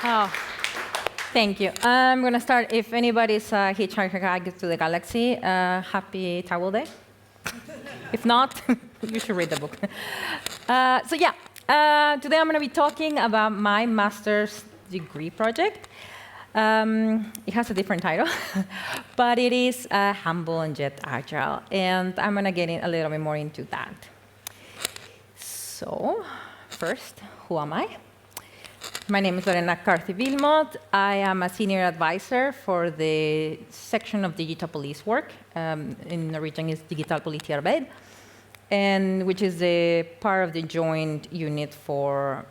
Oh, thank you. I'm going to start. If anybody's a hitchhiker guide to the galaxy, happy Towel Day. If not, you should read the book. Today I'm going to be talking about my master's degree project. It has a different title, but it is Humble and Yet Agile, and I'm going to get in a little bit more into that. So, first, who am I? My name is Lorena Carthy-Wilmot. I am a senior advisor for the section of digital police work. In Norwegian is Digital Politiarbeid, and which is a part of the joint unit for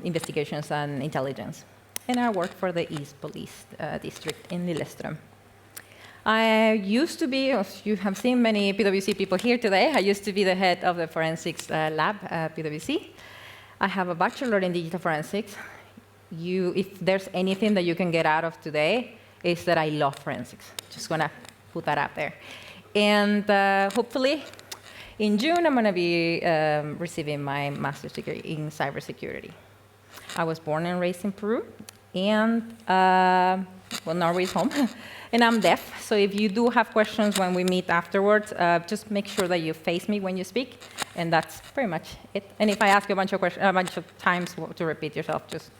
investigations and intelligence. And I work for the East Police District in Lillestrøm. I used to be, as you have seen many PwC people here today, I used to be the head of the Forensics Lab at PwC. I have a bachelor in digital forensics. If there's anything that you can get out of today, is that I love forensics. Just gonna put that out there. And hopefully, in June, I'm gonna be receiving my master's degree in cybersecurity. I was born and raised in Peru, and Norway is home. And I'm deaf, so if you do have questions when we meet afterwards, just make sure that you face me when you speak, and that's pretty much it. And if I ask you a bunch of times to repeat yourself, just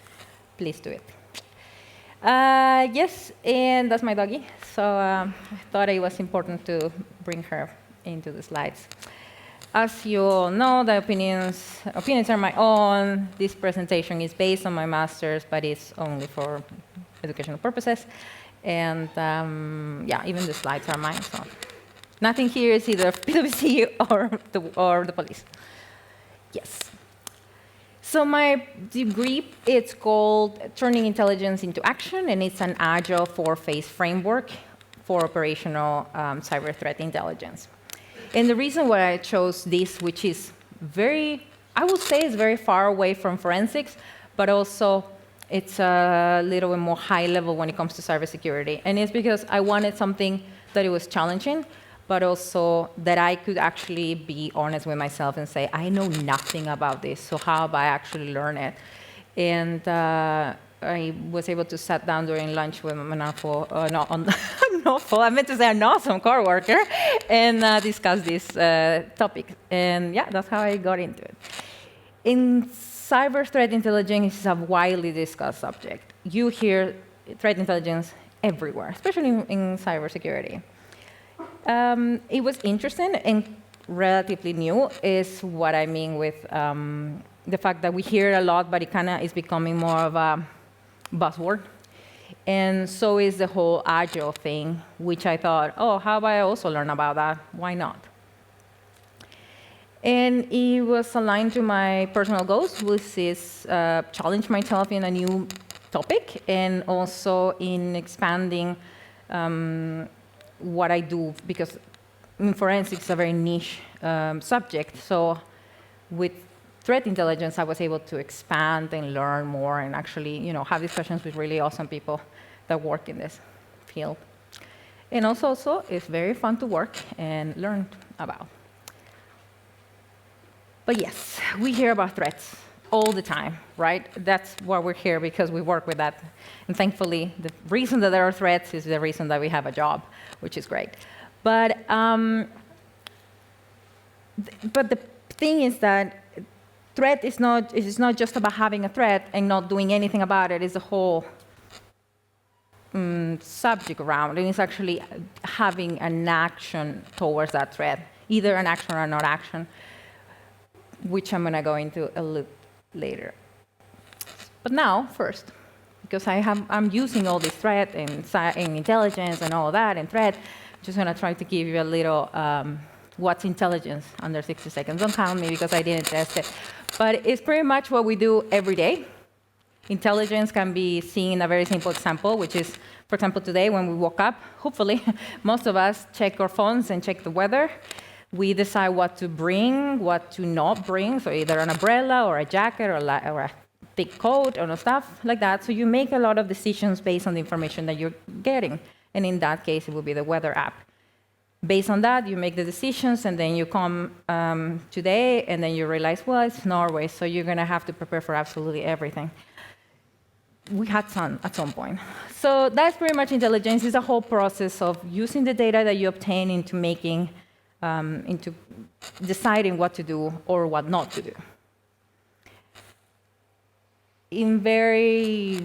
please do it. Yes, and that's my doggie. So I thought it was important to bring her into the slides. As you all know, the opinions are my own. This presentation is based on my master's, but it's only for educational purposes. And even the slides are mine. So nothing here is either PwC or the police. Yes. So my degree, it's called Turning Intelligence into Action, and it's an agile 4-phase framework for operational cyber threat intelligence. And the reason why I chose this, which is I would say it's very far away from forensics, but also it's a little bit more high level when it comes to cybersecurity. And it's because I wanted something that it was challenging, but also that I could actually be honest with myself and say, I know nothing about this, so how about I actually learn it? And I was able to sit down during lunch with an awesome coworker and discuss this topic. And yeah, that's how I got into it. In cyber threat intelligence is a widely discussed subject. You hear threat intelligence everywhere, especially in cybersecurity. It was interesting and relatively new is what I mean with the fact that we hear it a lot, but it kind of is becoming more of a buzzword. And so is the whole agile thing, which I thought, how about I also learn about that? Why not? And it was aligned to my personal goals, which is challenge myself in a new topic and also in expanding what I do, because in forensics is a very niche subject. So with threat intelligence, I was able to expand and learn more and actually, have discussions with really awesome people that work in this field. And also it's very fun to work and learn about. But yes, we hear about threats all the time, right? That's why we're here, because we work with that. And thankfully, the reason that there are threats is the reason that we have a job, which is great. But the thing is that threat is not just about having a threat and not doing anything about it. It's a whole subject around, and it's actually having an action towards that threat, either an action or not action, which I'm going to go into a little later. But now, first, because I'm using all this threat and intelligence and all that and threat, I'm just going to try to give you a little what's intelligence under 60 seconds. Don't count me because I didn't test it. But it's pretty much what we do every day. Intelligence can be seen in a very simple example, which is, for example, today when we woke up, hopefully, most of us check our phones and check the weather. We decide what to bring, what to not bring, so either an umbrella or a jacket or a thick coat or stuff like that. So you make a lot of decisions based on the information that you're getting. And in that case, it will be the weather app. Based on that, you make the decisions, and then you come today, and then you realize, well, it's Norway, so you're going to have to prepare for absolutely everything. we had some at some point. So that's pretty much intelligence. It's a whole process of using the data that you obtain into making, into deciding what to do or what not to do. In very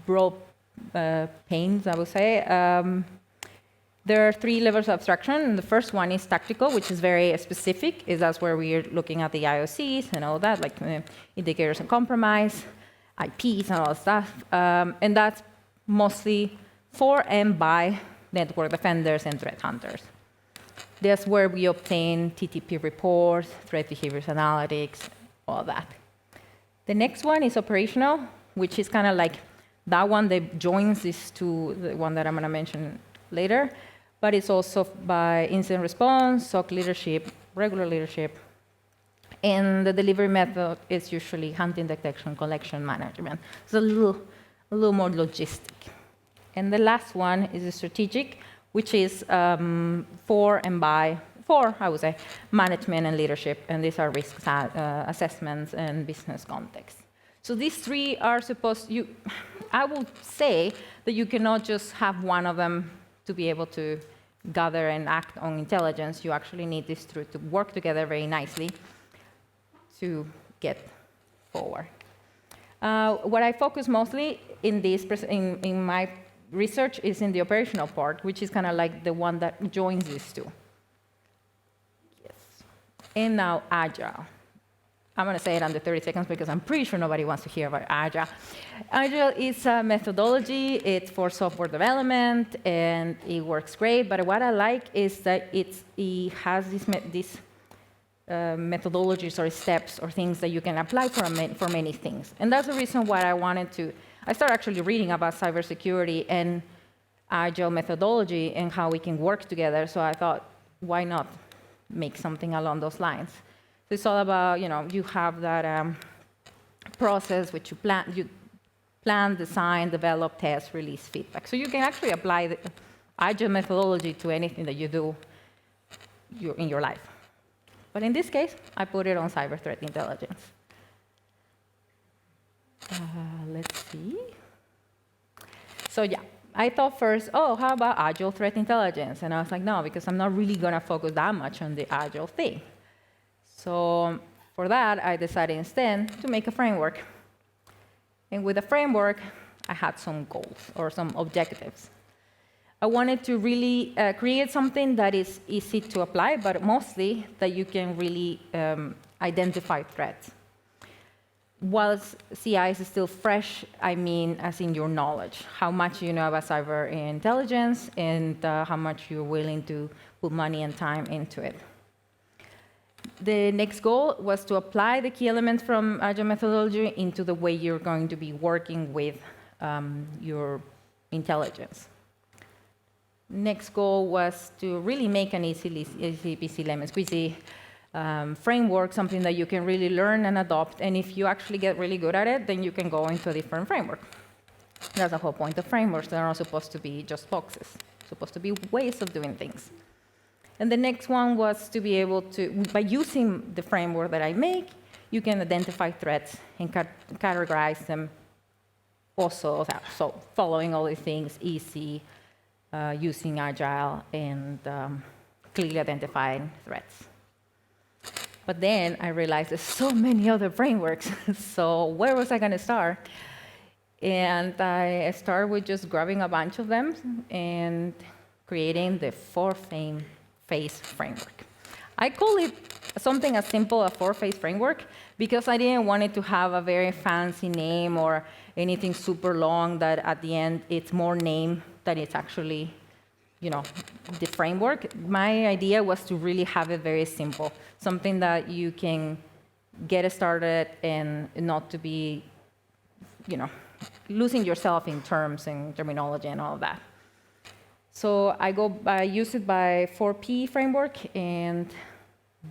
broad pains, I would say, there are 3 levels of abstraction. The first one is tactical, which is very specific. That's where we're looking at the IOCs and all that, like indicators of compromise, IPs and all that stuff. And that's mostly for and by network defenders and threat hunters. That's where we obtain TTP reports, threat behaviors analytics, all that. The next one is operational, which is kind of like that one that joins these two, the one that I'm going to mention later. But it's also by incident response, SOC leadership, regular leadership. And the delivery method is usually hunting, detection, collection, management. It's a little more logistic. And the last one is the strategic, which is for, I would say, management and leadership. And these are risk assessments and business context. So these 3 are I would say that you cannot just have one of them to be able to gather and act on intelligence. You actually need these 3 to work together very nicely to get forward. What I focus mostly in my research is in the operational part, which is kind of like the one that joins these 2. Yes. And now Agile. I'm going to say it under 30 seconds because I'm pretty sure nobody wants to hear about Agile. Agile is a methodology. It's for software development, and it works great. But what I like is that it has these methodologies or steps or things that you can apply for many things. And that's the reason why I started actually reading about cybersecurity and Agile methodology and how we can work together. So I thought, why not make something along those lines? So it's all about, you have that process which you plan, design, develop, test, release, feedback. So you can actually apply the Agile methodology to anything that you do in your life. But in this case, I put it on cyber threat intelligence. Let's see. So yeah, I thought first, how about Agile threat intelligence? And I was like, no, because I'm not really going to focus that much on the Agile thing. So for that, I decided instead to make a framework. And with the framework, I had some goals or some objectives. I wanted to really create something that is easy to apply, but mostly that you can really identify threats. Whilst CI is still fresh, I mean as in your knowledge, how much you know about cyber intelligence and how much you're willing to put money and time into it. The next goal was to apply the key elements from Agile methodology into the way you're going to be working with your intelligence. Next goal was to really make an easy peasy lemon squeezy framework, something that you can really learn and adopt. And if you actually get really good at it, then you can go into a different framework. That's the whole point of frameworks. They're not supposed to be just boxes. It's supposed to be ways of doing things. And the next one was to be able to, by using the framework that I make, you can identify threats and categorize them also. So following all these things, easy, using Agile, and clearly identifying threats. But then I realized there's so many other frameworks. So where was I going to start? And I started with just grabbing a bunch of them and creating the 4-phase framework. I call it something as simple as 4-phase framework because I didn't want it to have a very fancy name or anything super long that at the end it's more name than it's actually, the framework. My idea was to really have it very simple, something that you can get started and not to be, losing yourself in terms and terminology and all of that. So I use it by 4P framework, and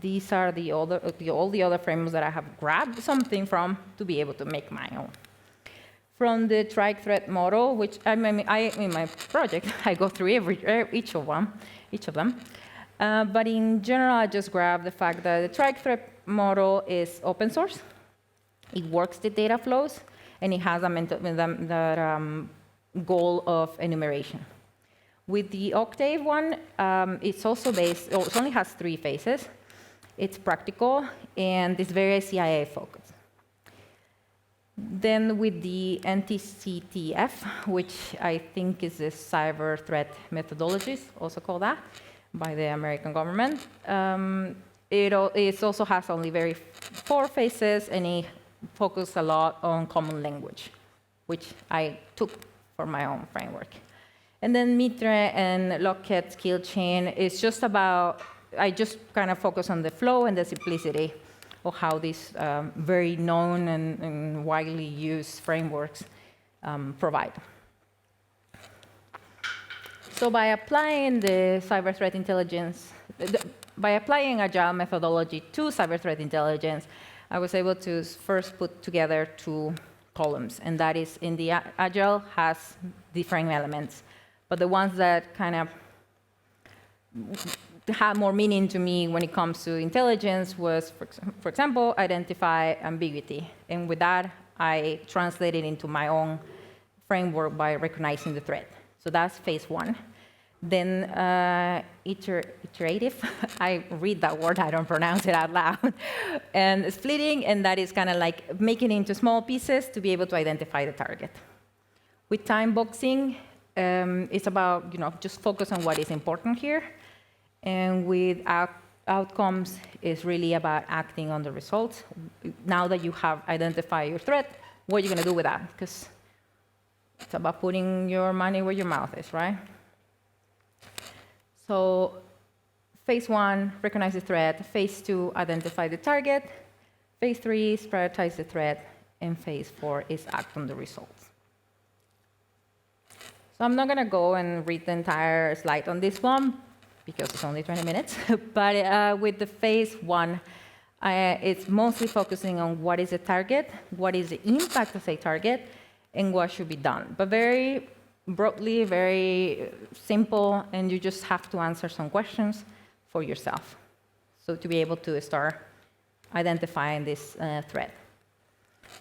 these are all the other frameworks that I have grabbed something from to be able to make my own. From the trike threat model, which in my project, I go through each of them. But in general, I just grab the fact that the trike threat model is open source. It works the data flows, and it has goal of enumeration. With the Octave one, it's also based, it only has 3 phases. It's practical, and it's very CIA focused. Then with the NTCTF, which I think is a cyber threat methodologies, also called that, by the American government. It also has only 4 phases, and it focuses a lot on common language, which I took for my own framework. And then Mitre and Lockheed skill chain is just about, I just kind of focus on the flow and the simplicity of how these very known and widely used frameworks provide. So by applying the cyber threat intelligence, by applying agile methodology to cyber threat intelligence, I was able to first put together 2 columns, and that is in the agile has different elements, but the ones that kind of had more meaning to me when it comes to intelligence was, for example, identify ambiguity, and with that I translated into my own framework by recognizing the threat. So that's phase 1. Then iterative, I read that word, I don't pronounce it out loud, and splitting, and that is kind of like making it into small pieces to be able to identify the target. With time boxing, it's about just focus on what is important here, and with outcomes, it's really about acting on the results. Now that you have identified your threat, what are you going to do with that? Because it's about putting your money where your mouth is, right? So phase 1, recognize the threat. Phase 2, identify the target. Phase 3 is prioritize the threat. And phase 4 is act on the results. So I'm not going to go and read the entire slide on this one, because it's only 20 minutes. But with the phase 1, it's mostly focusing on what is the target, what is the impact of a target, and what should be done. But very broadly, very simple, and you just have to answer some questions for yourself. So to be able to start identifying this threat.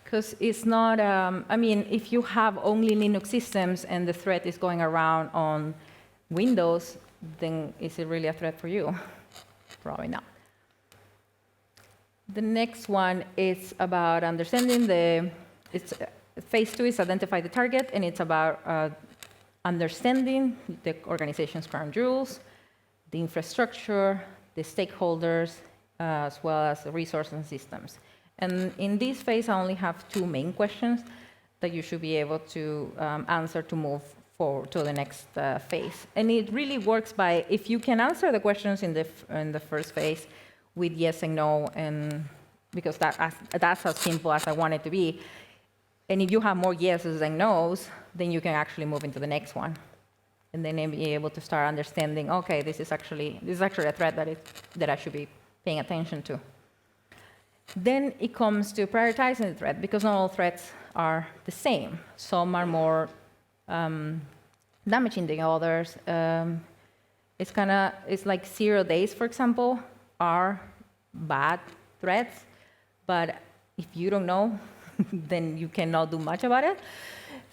Because it's not, I mean, if you have only Linux systems and the threat is going around on Windows, then is it really a threat for you? Probably not. The next one is about understanding phase 2 is identify the target, and it's about understanding the organization's ground rules, the infrastructure, the stakeholders, as well as the resources and systems. And in this phase, I only have 2 main questions that you should be able to answer to move forward to the next phase. And it really works by, if you can answer the questions in the first phase with yes and no, and because that's as simple as I want it to be. And if you have more yeses than nos, then you can actually move into the next one. And then be able to start understanding, okay, this is actually a threat that I should be paying attention to. Then it comes to prioritizing the threat, because not all threats are the same. Some are more damaging than others. It's like 0 days, for example, are bad threats, but if you don't know, then you cannot do much about it.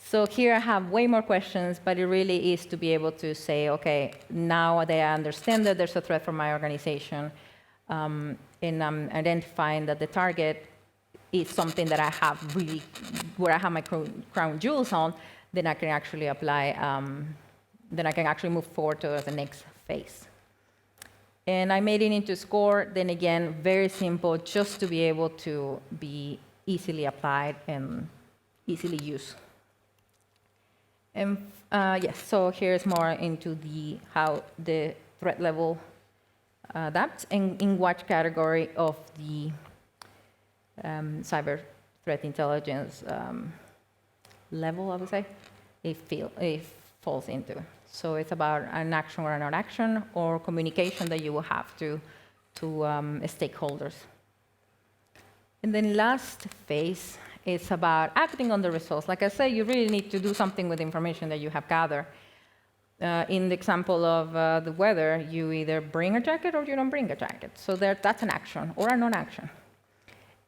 So here I have way more questions, but it really is to be able to say, okay, now that I understand that there's a threat for my organization, and I'm identifying that the target is something that I have really, where I have my crown jewels on, then I can actually apply, then I can actually move forward to the next phase. And I made it into score, then again, very simple, just to be able to be easily applied and easily used. And yes, so here's more into how the threat level adapts and in what category of the cyber threat intelligence level, I would say, it falls into. So it's about an action or a non-action or communication that you will have to stakeholders. And then last phase is about acting on the results. Like I said, you really need to do something with the information that you have gathered. In the example of the weather, you either bring a jacket or you don't bring a jacket. So that's an action or a non-action.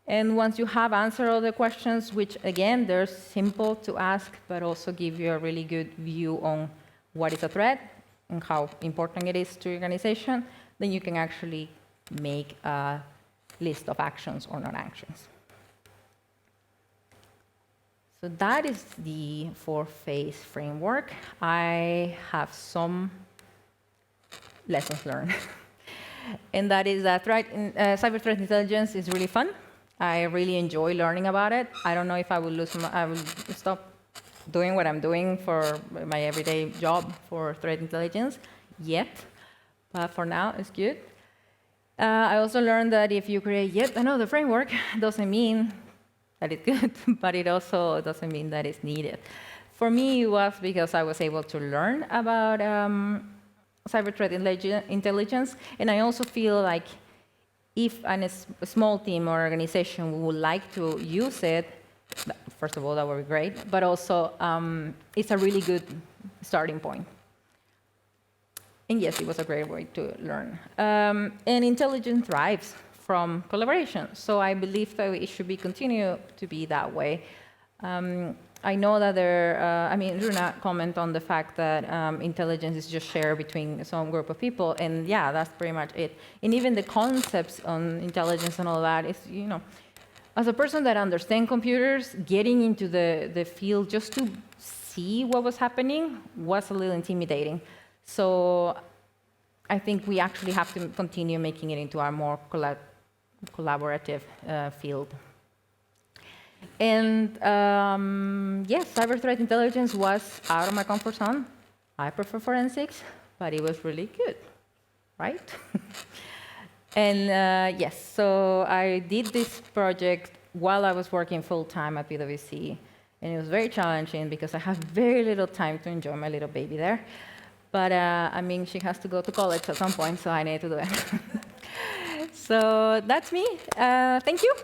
And once you have answered all the questions, which again, they're simple to ask, but also give you a really good view on what is a threat and how important it is to your organization, then you can actually make a list of actions or non-actions. So that is the 4-phase framework. I have some lessons learned. And that is that cyber threat intelligence is really fun. I really enjoy learning about it. I don't know if I will stop doing what I'm doing for my everyday job for threat intelligence yet, but for now, it's good. I also learned that if you create yet another framework, doesn't mean that it's good, but it also doesn't mean that it's needed. For me, it was because I was able to learn about cyber threat intelligence, and I also feel like if a small team or organization would like to use it, first of all, that would be great, but also it's a really good starting point. And yes, it was a great way to learn. And intelligence thrives from collaboration, so I believe that it should continue to be that way. I know that Runa comment on the fact that intelligence is just shared between some group of people, and yeah, that's pretty much it. And even the concepts on intelligence and all that is, as a person that understands computers, getting into the field just to see what was happening was a little intimidating. So I think we actually have to continue making it into a more collaborative field. And yes, cyber threat intelligence was out of my comfort zone. I prefer forensics, but it was really good, right? And yes, so I did this project while I was working full-time at PwC, and it was very challenging because I have very little time to enjoy my little baby there. But she has to go to college at some point, so I need to do it. So that's me. Thank you.